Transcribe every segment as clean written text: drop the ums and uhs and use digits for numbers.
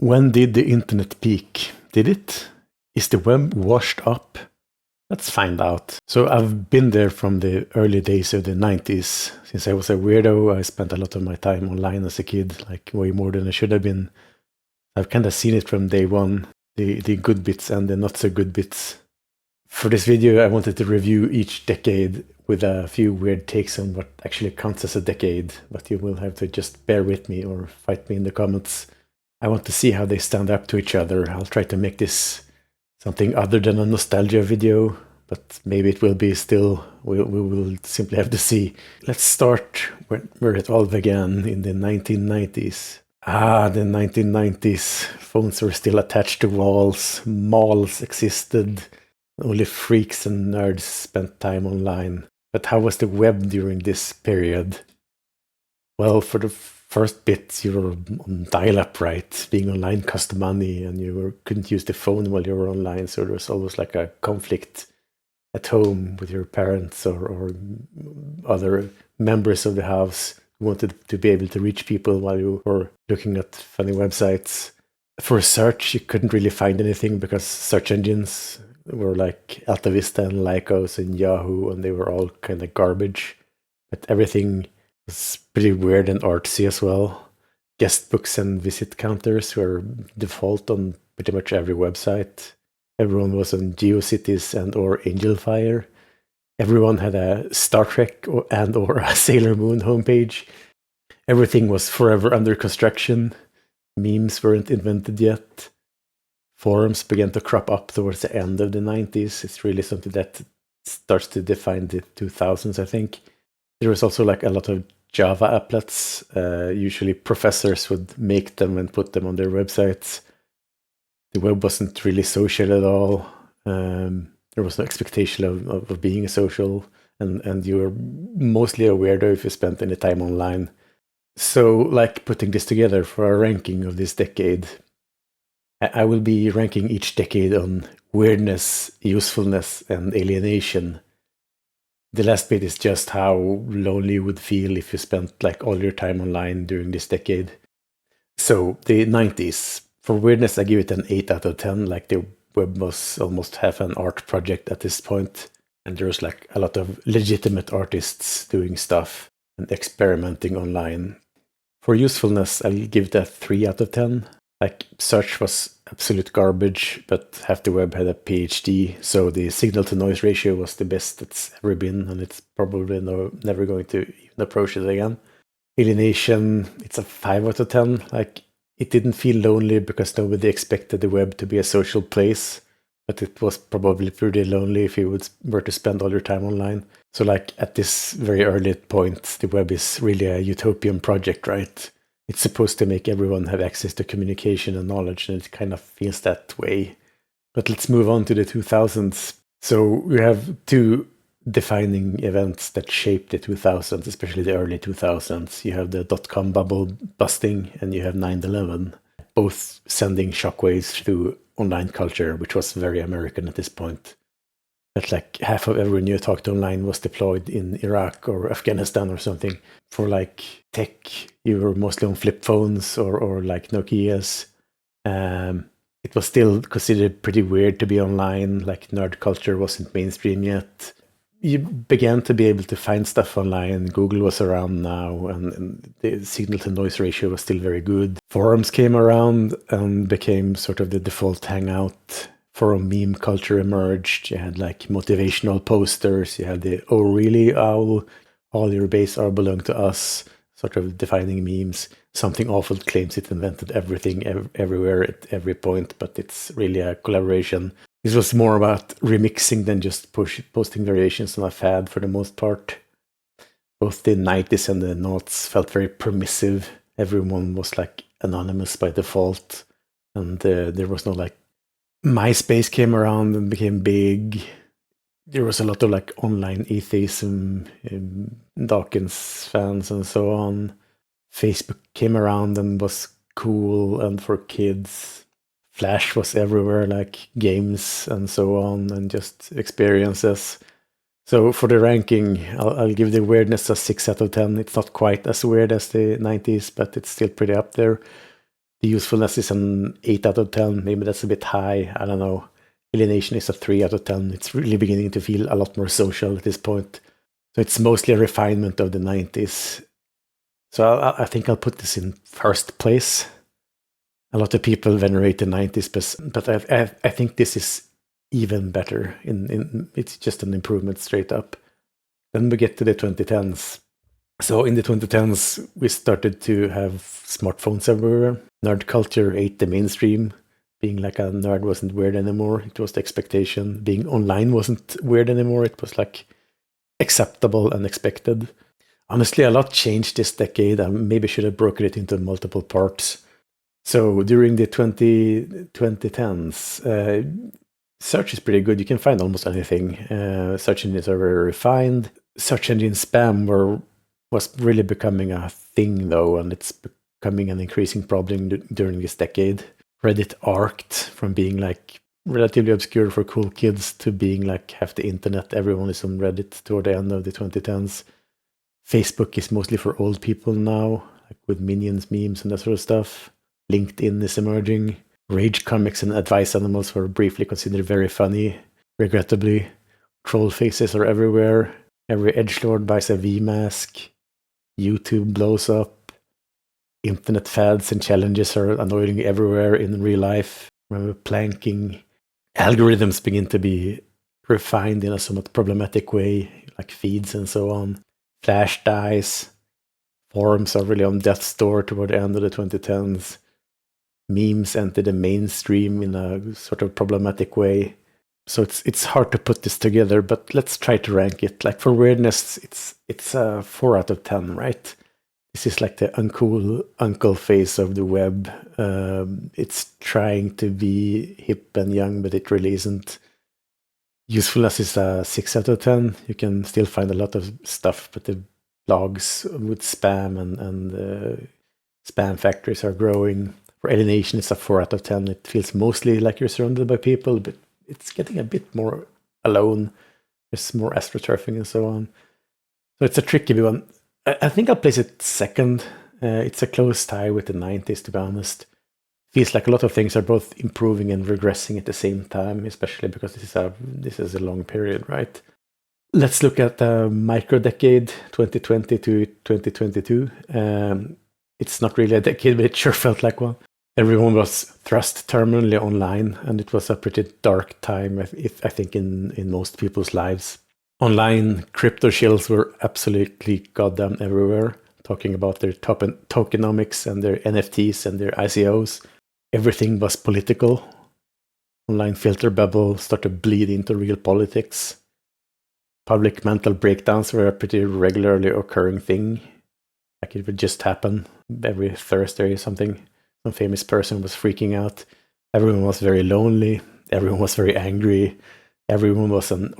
When did the internet peak? Did it? Is the web washed up? Let's find out. So I've been there from the early days of the 90s. Since I was a weirdo, I spent a lot of my time online as a kid, like way more than I should have been. I've kind of seen it from day one, the good bits and the not so good bits. For this video, I wanted to review each decade with a few weird takes on what actually counts as a decade, but you will have to just bear with me or fight me in the comments. I want to see how they stand up to each other. I'll try to make this something other than a nostalgia video, but maybe it will be still. We will simply have to see. Let's start where it all began in the 1990s. The 1990s. Phones were still attached to walls. Malls existed. Only freaks and nerds spent time online. But how was the web during this period? Well, for the first bit, you were on dial-up, right? Being online cost money, and couldn't use the phone while you were online, so there was always like a conflict at home with your parents or other members of the house who wanted to be able to reach people while you were looking at funny websites. For search, you couldn't really find anything because search engines were like Alta Vista and Lycos and Yahoo, and they were all kind of garbage. But everything was pretty weird and artsy as well. Guest books and visit counters were default on pretty much every website. Everyone was on GeoCities and or Angelfire. Everyone had a Star Trek or a Sailor Moon homepage. Everything was forever under construction. Memes weren't invented yet. Forums began to crop up towards the end of the 90s. It's really something that starts to define the 2000s, I think. There was also like a lot of Java applets. Usually professors would make them and put them on their websites. The web wasn't really social at all. There was no expectation of being social, and you were mostly a weirdo if you spent any time online. So, like putting this together for a ranking of this decade, I will be ranking each decade on weirdness, usefulness, and alienation. The last bit is just how lonely you would feel if you spent like all your time online during this decade. So, the 90s. For weirdness, I give it an 8 out of 10. Like the web was almost half an art project at this point, and there was like a lot of legitimate artists doing stuff and experimenting online. For usefulness, I'll give it a 3 out of 10. Like search was absolute garbage, but half the web had a PhD, so the signal to noise ratio was the best it's ever been, and it's probably never going to even approach it again. Alienation, it's a 5 out of 10. Like it didn't feel lonely because nobody expected the web to be a social place, but it was probably pretty lonely if you were to spend all your time online. So like at this very early point, the web is really a utopian project, right? It's supposed to make everyone have access to communication and knowledge, and it kind of feels that way. But let's move on to the 2000s. So we have two defining events that shaped the 2000s, especially the early 2000s. You have the dot-com bubble busting, and you have 9/11, both sending shockwaves through online culture, which was very American at this point. That like half of everyone you talked online was deployed in Iraq or Afghanistan or something. For like tech, you were mostly on flip phones or like Nokias. It was still considered pretty weird to be online, like nerd culture wasn't mainstream yet. You began to be able to find stuff online. Google was around now, and the signal to noise ratio was still very good. Forums came around and became sort of the default hangout. Forum meme culture emerged. You had like motivational posters. You had the "Oh really, owl? All your base are belong to us," sort of defining memes. Something Awful claims it invented everything everywhere at every point, but it's really a collaboration. This was more about remixing than just posting variations on a fad for the most part. Both the 90s and the noughts felt very permissive. Everyone was like anonymous by default, and there was no like MySpace came around and became big. There was a lot of like online atheism, Dawkins fans and so on. Facebook came around and was cool and for kids. Flash was everywhere, like games and so on, and just experiences. So for the ranking, I'll give the weirdness a 6 out of 10. It's not quite as weird as the 90s, but it's still pretty up there. The usefulness is an 8 out of 10. Maybe that's a bit high. I don't know. Alienation is a 3 out of 10. It's really beginning to feel a lot more social at this point. So it's mostly a refinement of the 90s. So I think I'll put this in first place. A lot of people venerate the 90s, but I think this is even better. It's just an improvement straight up. Then we get to the 2010s. So in the 2010s, we started to have smartphones everywhere. Nerd culture ate the mainstream. Being like a nerd wasn't weird anymore. It was the expectation. Being online wasn't weird anymore. It was like acceptable and expected. Honestly, a lot changed this decade. I maybe should have broken it into multiple parts. So during the 2010s, search is pretty good. You can find almost anything. Search engines are very refined. Search engine spam was really becoming a thing, though, and it's becoming an increasing problem during this decade. Reddit arced from being like relatively obscure for cool kids to being like half the internet. Everyone is on Reddit toward the end of the 2010s. Facebook is mostly for old people now, like with Minions memes and that sort of stuff. LinkedIn is emerging. Rage comics and advice animals were briefly considered very funny. Regrettably, troll faces are everywhere. Every edgelord buys a V-mask. YouTube blows up. Internet fads and challenges are annoying everywhere in real life. Remember planking. Algorithms begin to be refined in a somewhat problematic way, like feeds and so on. Flash dies. Forums are really on death's door toward the end of the 2010s. Memes enter the mainstream in a sort of problematic way. So it's hard to put this together, but let's try to rank it. Like for weirdness, it's a 4 out of 10, right? This is like the uncool uncle phase of the web. It's trying to be hip and young, but it really isn't. Usefulness is a 6 out of 10. You can still find a lot of stuff, but the blogs with spam and spam factories are growing. For alienation, it's a 4 out of 10. It feels mostly like you're surrounded by people, but it's getting a bit more alone. There's more astroturfing and so on. So it's a tricky one. I think I'll place it second. It's a close tie with the 90s, to be honest. Feels like a lot of things are both improving and regressing at the same time, especially because this is a long period, right? Let's look at the micro-decade, 2020 to 2022. It's not really a decade, but it sure felt like one. Everyone was thrust terminally online, and it was a pretty dark time, I think, in most people's lives. Online crypto shills were absolutely goddamn everywhere, talking about their tokenomics and their NFTs and their ICOs. Everything was political. Online filter bubble started to bleed into real politics. Public mental breakdowns were a pretty regularly occurring thing. Like it would just happen every Thursday or something. Some famous person was freaking out. Everyone was very lonely. Everyone was very angry. Everyone was an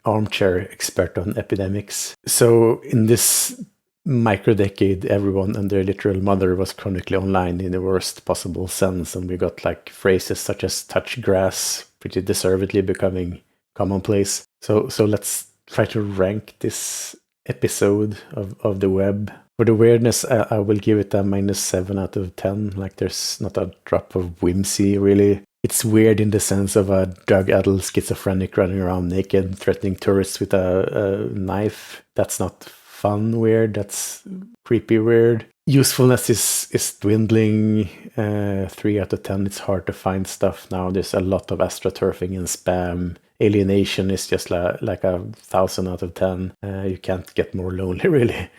armchair expert on epidemics. So in this micro-decade, everyone and their literal mother was chronically online in the worst possible sense. And we got like phrases such as touch grass, pretty deservedly becoming commonplace. So let's try to rank this episode of the web. For the weirdness, I will give it a -7 out of 10. Like there's not a drop of whimsy, really. It's weird in the sense of a drug-addled schizophrenic running around naked, threatening tourists with a knife. That's not fun weird, that's creepy weird. Usefulness is dwindling, 3 out of 10. It's hard to find stuff now. There's a lot of astroturfing and spam. Alienation is just like a 1,000 out of 10. You can't get more lonely, really.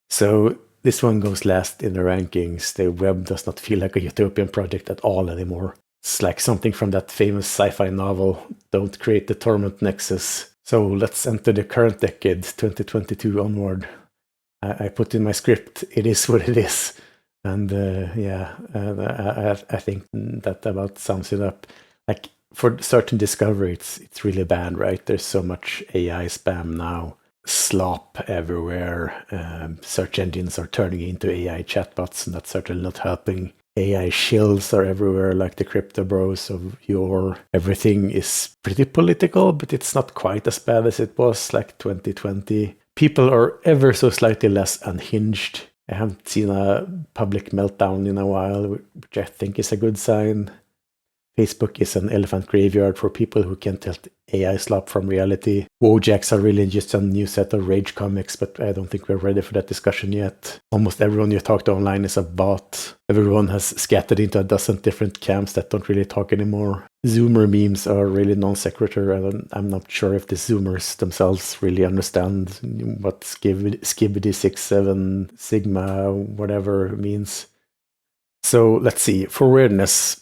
So this one goes last in the rankings. The web does not feel like a utopian project at all anymore. It's like something from that famous sci-fi novel, Don't Create the Torment Nexus. So let's enter the current decade, 2022 onward. I put in my script, it is what it is. And I think that about sums it up. Like for search and discovery, it's really bad, right? There's so much AI spam now. Slop everywhere. Search engines are turning into AI chatbots, and that's certainly not helping. AI shills are everywhere, like the crypto bros of yore. Everything is pretty political, but it's not quite as bad as it was like 2020. People are ever so slightly less unhinged. I haven't seen a public meltdown in a while, which I think is a good sign. Facebook is an elephant graveyard for people who can't tell AI slop from reality. Wojaks are really just a new set of rage comics, but I don't think we're ready for that discussion yet. Almost everyone you talk to online is a bot. Everyone has scattered into a dozen different camps that don't really talk anymore. Zoomer memes are really non sequitur, and I'm not sure if the Zoomers themselves really understand what skibbity 6-7 sigma whatever means. So let's see. For weirdness,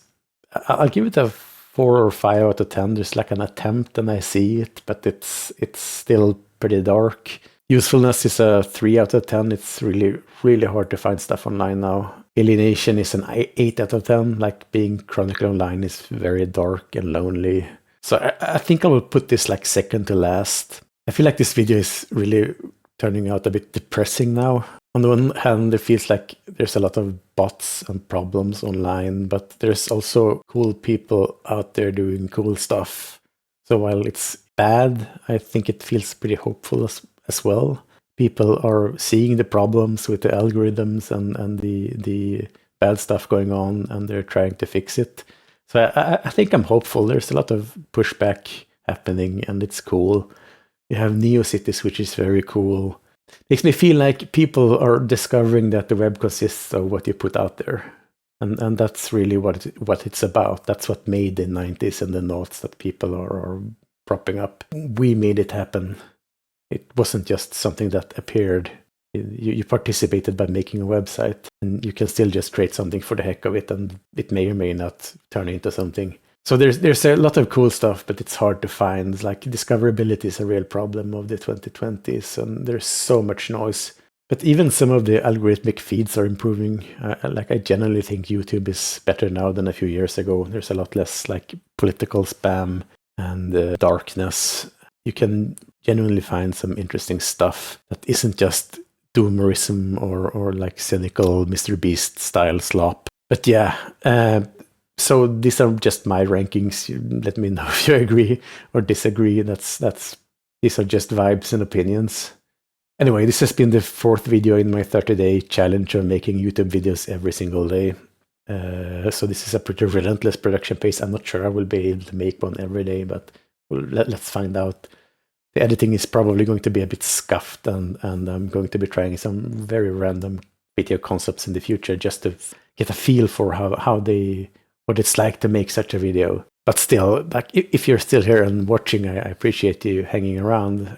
I'll give it a 4 or 5 out of 10. There's like an attempt and I see it, but it's still pretty dark. Usefulness is a 3 out of 10. It's really, really hard to find stuff online now. Alienation is an 8 out of 10. Like being chronically online is very dark and lonely. So I think I will put this like second to last. I feel like this video is really turning out a bit depressing now. On the one hand, it feels like there's a lot of bots and problems online, but there's also cool people out there doing cool stuff. So while it's bad, I think it feels pretty hopeful as well. People are seeing the problems with the algorithms and the bad stuff going on, and they're trying to fix it. So I think I'm hopeful. There's a lot of pushback happening, and it's cool. You have NeoCities, which is very cool. Makes me feel like people are discovering that the web consists of what you put out there. And that's really what it's about. That's what made the 90s and the noughts that people are propping up. We made it happen. It wasn't just something that appeared. You participated by making a website, and you can still just create something for the heck of it, and it may or may not turn into something. So there's a lot of cool stuff, but it's hard to find. Like discoverability is a real problem of the 2020s, and there's so much noise. But even some of the algorithmic feeds are improving. Like I generally think YouTube is better now than a few years ago. There's a lot less like political spam and darkness. You can genuinely find some interesting stuff that isn't just doomerism or like cynical Mr. Beast style slop. But yeah. So these are just my rankings. Let me know if you agree or disagree. These are just vibes and opinions. Anyway, this has been the 4th video in my 30-day challenge of making YouTube videos every single day. So this is a pretty relentless production pace. I'm not sure I will be able to make one every day, but let's find out. The editing is probably going to be a bit scuffed, and I'm going to be trying some very random video concepts in the future just to get a feel for what it's like to make such a video. But still, like if you're still here and watching, I appreciate you hanging around.